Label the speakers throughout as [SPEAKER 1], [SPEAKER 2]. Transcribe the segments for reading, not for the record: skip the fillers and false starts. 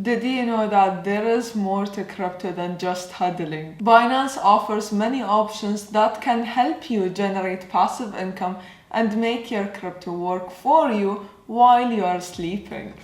[SPEAKER 1] Did you know that there is more to crypto than just hodling? Binance offers many options that can help you generate passive income and make your crypto work for you while you are sleeping.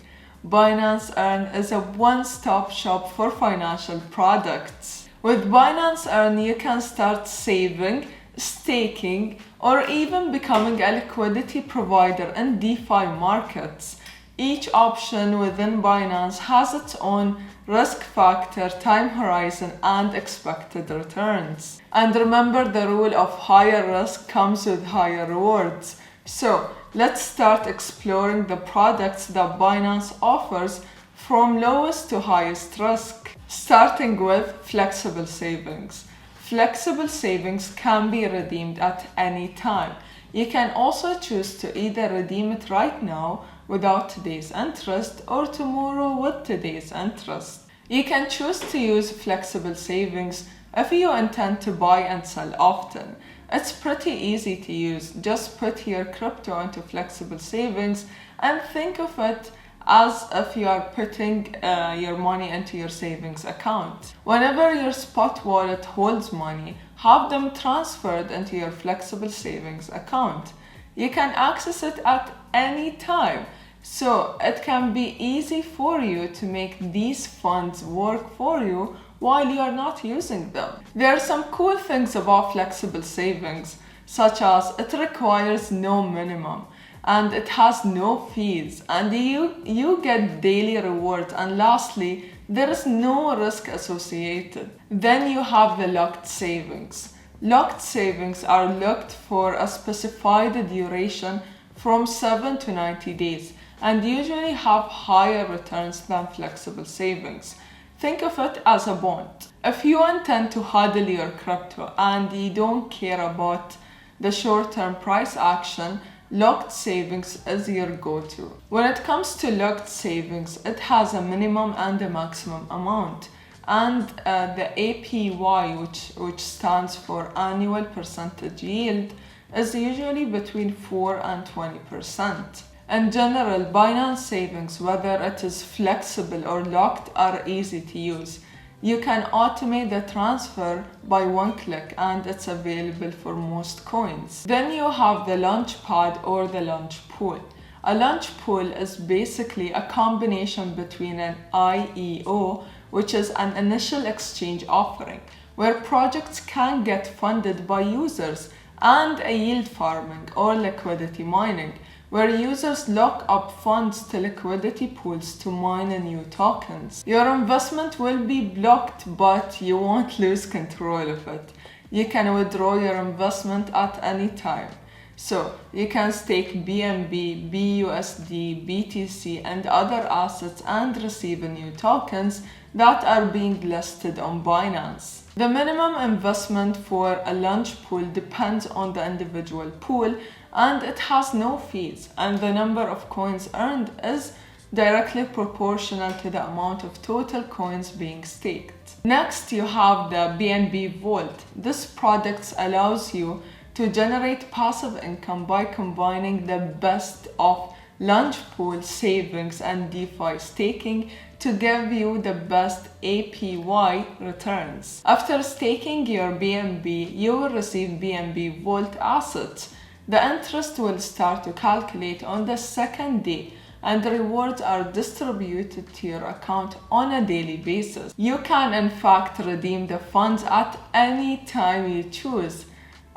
[SPEAKER 1] Binance Earn is a one-stop shop for financial products. With Binance Earn, you can start saving, staking, or even becoming a liquidity provider in DeFi markets. Each option within Binance has its own risk factor, time horizon, and expected returns. And remember, the rule of higher risk comes with higher rewards. So let's start exploring the products that Binance offers from lowest to highest risk. Starting with flexible savings. Flexible savings can be redeemed at any time. You can also choose to either redeem it right now without today's interest or tomorrow with today's interest. You can choose to use flexible savings if you intend to buy and sell often. It's pretty easy to use. Just put your crypto into flexible savings and think of it as if you are putting your money into your savings account. Whenever your spot wallet holds money, have them transferred into your flexible savings account. You can access it at any time, so it can be easy for you to make these funds work for you while you are not using them. There are some cool things about flexible savings, such as it requires no minimum and it has no fees, and you get daily rewards, and lastly, there is no risk associated. Then you have the locked savings. Locked savings are locked for a specified duration from 7 to 90 days and usually have higher returns than flexible savings. Think of it as a bond. If you intend to hodl your crypto and you don't care about the short-term price action, locked savings is your go-to. When it comes to locked savings, it has a minimum and a maximum amount, and the APY, which stands for annual percentage yield, is usually between 4 and 20%. In general, Binance savings, whether it is flexible or locked, are easy to use. You can automate the transfer by one click and it's available for most coins. Then you have the Launchpad or the Launch Pool. A launch pool is basically a combination between an IEO, which is an initial exchange offering, where projects can get funded by users, and a yield farming or liquidity mining, where users lock up funds to liquidity pools to mine new tokens. Your investment will be blocked, but you won't lose control of it. You can withdraw your investment at any time. So you can stake BNB, BUSD, BTC, and other assets and receive new tokens that are being listed on Binance. The minimum investment for a launch pool depends on the individual pool, and it has no fees, and the number of coins earned is directly proportional to the amount of total coins being staked. Next, you have the BNB Vault. This product allows you to generate passive income by combining the best of launch pool, savings, and DeFi staking to give you the best APY returns. After staking your BNB, you will receive BNB Vault assets. The interest will start to calculate on the second day, and the rewards are distributed to your account on a daily basis. You can in fact redeem the funds at any time you choose,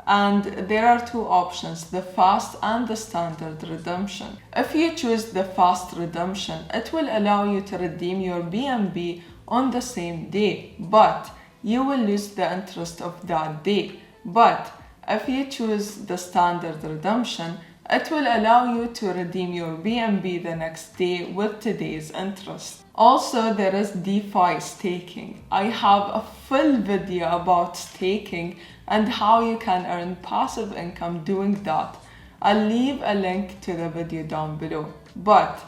[SPEAKER 1] and there are two options, the fast and the standard redemption. If you choose the fast redemption, it will allow you to redeem your BNB on the same day, but you will lose the interest of that day. But if you choose the standard redemption, it will allow you to redeem your BNB the next day with today's interest. Also, there is DeFi staking. I have a full video about staking and how you can earn passive income doing that. I'll leave a link to the video down below. But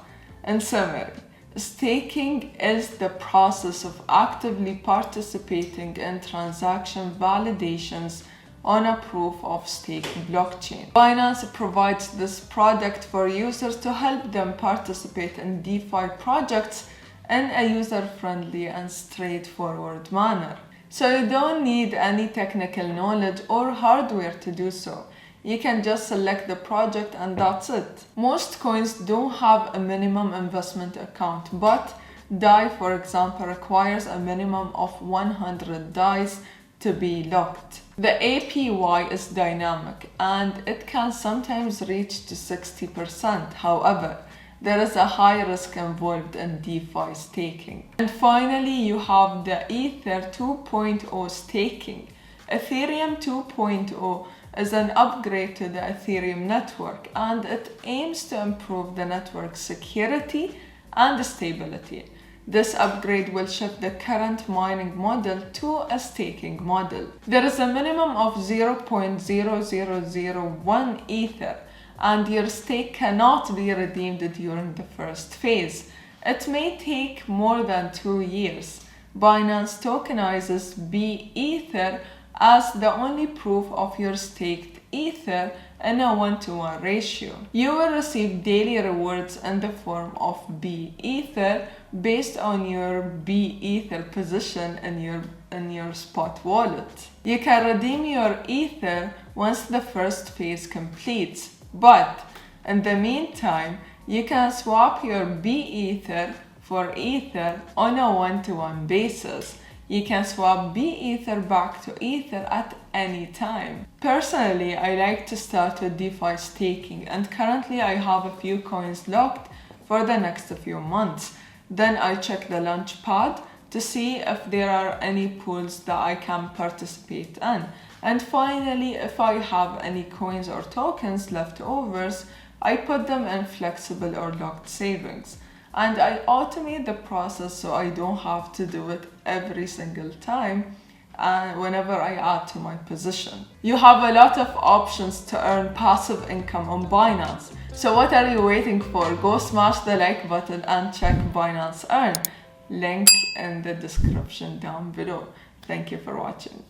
[SPEAKER 1] in summary, staking is the process of actively participating in transaction validations on a proof of stake blockchain. Binance provides this product for users to help them participate in DeFi projects in a user-friendly and straightforward manner. So you don't need any technical knowledge or hardware to do so. You can just select the project and that's it. Most coins do have a minimum investment account, but DAI, for example, requires a minimum of 100 DAIs to be locked. The APY is dynamic and it can sometimes reach to 60%. However, there is a high risk involved in DeFi staking. And finally, you have the Ether 2.0 staking. Ethereum 2.0 is an upgrade to the Ethereum network and it aims to improve the network's security and stability. This upgrade will shift the current mining model to a staking model. There is a minimum of 0.0001 Ether and your stake cannot be redeemed during the first phase. It may take more than 2 years. Binance tokenizes BEther as the only proof of your staked Ether in a 1-to-1 ratio. You will receive daily rewards in the form of BEther based on your BEther position in your spot wallet. You can redeem your Ether once the first phase completes, but in the meantime, you can swap your BEther for Ether on a 1-to-1 basis. You can swap BEther back to Ether at any time. Personally, I like to start with DeFi staking and currently I have a few coins locked for the next few months. Then I check the Launchpad to see if there are any pools that I can participate in. And finally, if I have any coins or tokens leftovers, I put them in flexible or locked savings. And I automate the process so I don't have to do it every single time whenever I add to my position. You have a lot of options to earn passive income on Binance. So what are you waiting for? Go smash the like button and check Binance Earn. Link in the description down below. Thank you for watching.